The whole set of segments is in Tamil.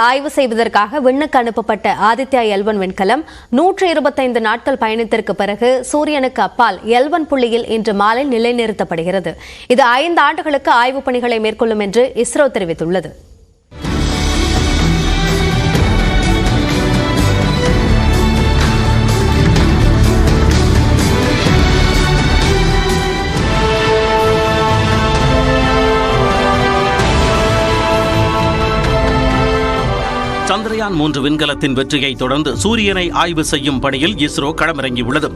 ஆய்வு செய்வதற்காக விண்ணுக்கு அனுப்பப்பட்ட ஆதித்யா L1 விண்கலம் 125 நாட்கள் பயணத்திற்கு பிறகு சூரியனுக்கு அப்பால் L1 புள்ளியில் இன்று மாலை நிலைநிறுத்தப்படுகிறது. இது 5 ஆண்டுகளுக்கு ஆய்வுப் பணிகளை மேற்கொள்ளும் என்று இஸ்ரோ தெரிவித்துள்ளது. சந்திரயான் 3 விண்கலத்தின் வெற்றியை தொடர்ந்து சூரியனை ஆய்வு செய்யும் பணியில் இஸ்ரோ களமிறங்கியுள்ளது.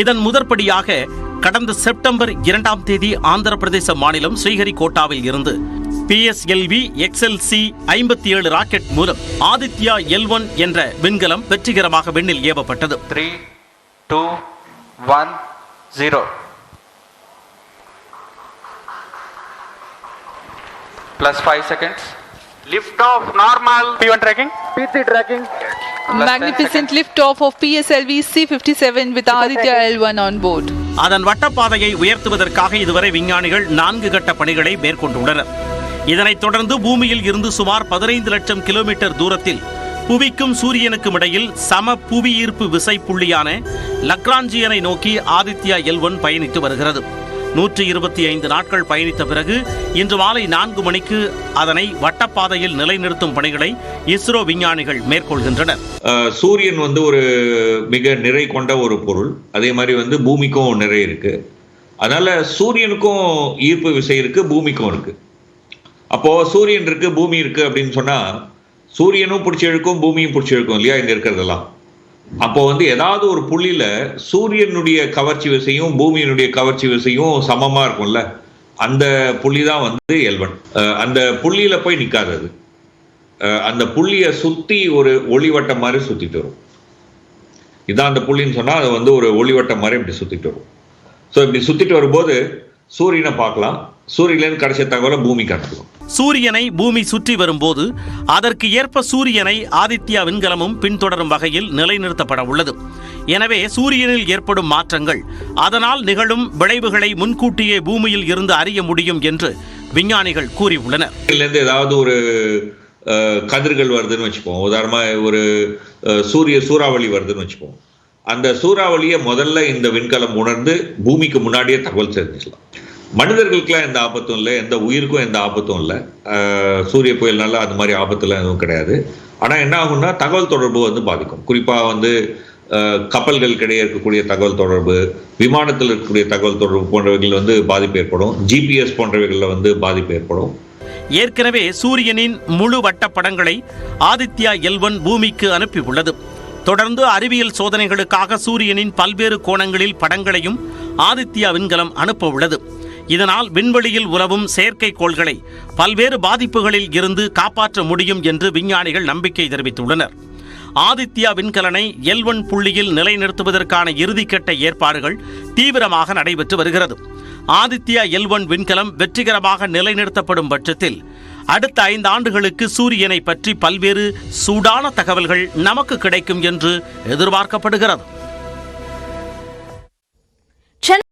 இதன் முதற்படியாக கடந்த செப்டம்பர் 2ஆம் தேதி ஆந்திர பிரதேச மாநிலம் ஸ்ரீஹரிகோட்டாவில் இருந்து PSLV XLC-57 ராக்கெட் மூலம் ஆதித்யா L1 என்ற விண்கலம் வெற்றிகரமாக விண்ணில் ஏவப்பட்டது. 3, 2, 1, 0 +5 seconds. Lift off normal. P1 tracking. PC tracking. Magnificent lift off of PSLV C-57 with Aditya L1 on board. அதன் வட்டப்பாதையை உயர்த்துவதற்காக இதுவரை விஞ்ஞானிகள் 4 கட்ட பணிகளை மேற்கொண்டுள்ளனர். இதனைத் தொடர்ந்து பூமியில் இருந்து சுமார் 15 லட்சம் கிலோமீட்டர் தூரத்தில் புவிக்கும் சூரியனுக்கும் இடையில் சம புவி ஈர்ப்பு விசை புள்ளியான லக்ராஞ்சியனை நோக்கி ஆதித்யா L1 பயணித்து வருகிறது. 125 நாட்கள் பயணித்த பிறகு இன்று மாலை 4 மணிக்கு அதனை வட்டப்பாதையில் நிலைநிறுத்தும் பணிகளை இஸ்ரோ விஞ்ஞானிகள் மேற்கொள்கின்றனர். சூரியன் ஒரு மிக நிறை கொண்ட ஒரு பொருள். அதே மாதிரி பூமிக்கும் நிறை இருக்கு. அதனால சூரியனுக்கும் ஈர்ப்பு விசை இருக்கு, பூமிக்கும் இருக்கு. அப்போ சூரியன் இருக்கு, பூமி இருக்கு அப்படின்னு சொன்னா சூரியனும் பிடிச்சி இழுக்கும், பூமியும் பிடிச்சி இழுக்கும் இல்லையா இங்க இருக்கிறதெல்லாம். அப்போ ஏதாவது ஒரு புள்ளியில சூரியனுடைய கவர்ச்சி விசையும் பூமியினுடைய கவர்ச்சி விசையும் சமமா இருக்கும்ல, அந்த புள்ளி தான் L1. அந்த புள்ளியில போய் நிக்காது. அது அந்த புள்ளிய சுத்தி ஒரு ஒளிவட்டம் மாதிரி சுத்திட்டு வரும். இதான் அந்த புள்ளின்னு சொன்னா அது ஒரு ஒளிவட்டம் மாதிரி இப்படி சுத்திட்டு வரும். ஸோ இப்படி சுத்திட்டு வரும்போது சூரியனை பார்க்கலாம், சூரியனிலிருந்து கிடைச்ச தகவலை பூமி காட்டுவோம். சூரியனை பூமி சுற்றி வரும்போது அதற்கு ஏற்ப சூரியனை ஆதித்யா விண்கலமும் பின்தொடரும் வகையில் நிலைநிறுத்தப்பட உள்ளது. எனவே சூரியனில் ஏற்படும் மாற்றங்கள், அதனால் நிகழும் விளைவுகளை முன்கூட்டியே பூமியில் இருந்து அறிய முடியும் என்று விஞ்ஞானிகள் கூறியுள்ளனர். ஏதாவது ஒரு கதிர்கள் வருதுன்னு வச்சுப்போம், உதாரணமா ஒரு சூறாவளி வருதுன்னு வச்சுப்போம். அந்த சூறாவளியை முதல்ல இந்த விண்கலம் உணர்ந்து பூமிக்கு முன்னாடியே தகவல் தெரிஞ்சுக்கலாம். மனிதர்களுக்கெல்லாம் எந்த ஆபத்தும் இல்லை, எந்த உயிருக்கும் எந்த ஆபத்தும் இல்லை. சூரிய புயல்னால அந்த மாதிரி ஆபத்துலாம் எதுவும் கிடையாது. ஆனால் என்ன ஆகும்னா தகவல் தொடர்பு பாதிக்கும். குறிப்பாக கப்பல்களுக்கிடையே இருக்கக்கூடிய தகவல் தொடர்பு, விமானத்தில் இருக்கக்கூடிய தகவல் தொடர்பு போன்றவைகள் பாதிப்பு ஏற்படும். GPS போன்றவைகளில் பாதிப்பு ஏற்படும். ஏற்கனவே சூரியனின் முழு வட்ட படங்களை ஆதித்யா L1 பூமிக்கு அனுப்பியுள்ளது. தொடர்ந்து அறிவியல் சோதனைகளுக்காக சூரியனின் பல்வேறு கோணங்களில் படங்களையும் ஆதித்யா விண்கலம் அனுப்ப உள்ளது. இதனால் விண்வெளியில் உலவும் செயற்கைக்கோள்களை பல்வேறு பாதிப்புகளில் இருந்து காப்பாற்ற முடியும் என்று விஞ்ஞானிகள் நம்பிக்கை தெரிவித்துள்ளனர். ஆதித்யா விண்கலனை L1 புள்ளியில் நிலைநிறுத்துவதற்கான இறுதிக்கட்ட ஏற்பாடுகள் தீவிரமாக நடைபெற்று வருகிறது. ஆதித்யா L1 விண்கலம் வெற்றிகரமாக நிலைநிறுத்தப்படும் பட்சத்தில் அடுத்த 5 ஆண்டுகளுக்கு சூரியனை பற்றி பல்வேறு சூடான தகவல்கள் நமக்கு கிடைக்கும் என்று எதிர்பார்க்கப்படுகிறது.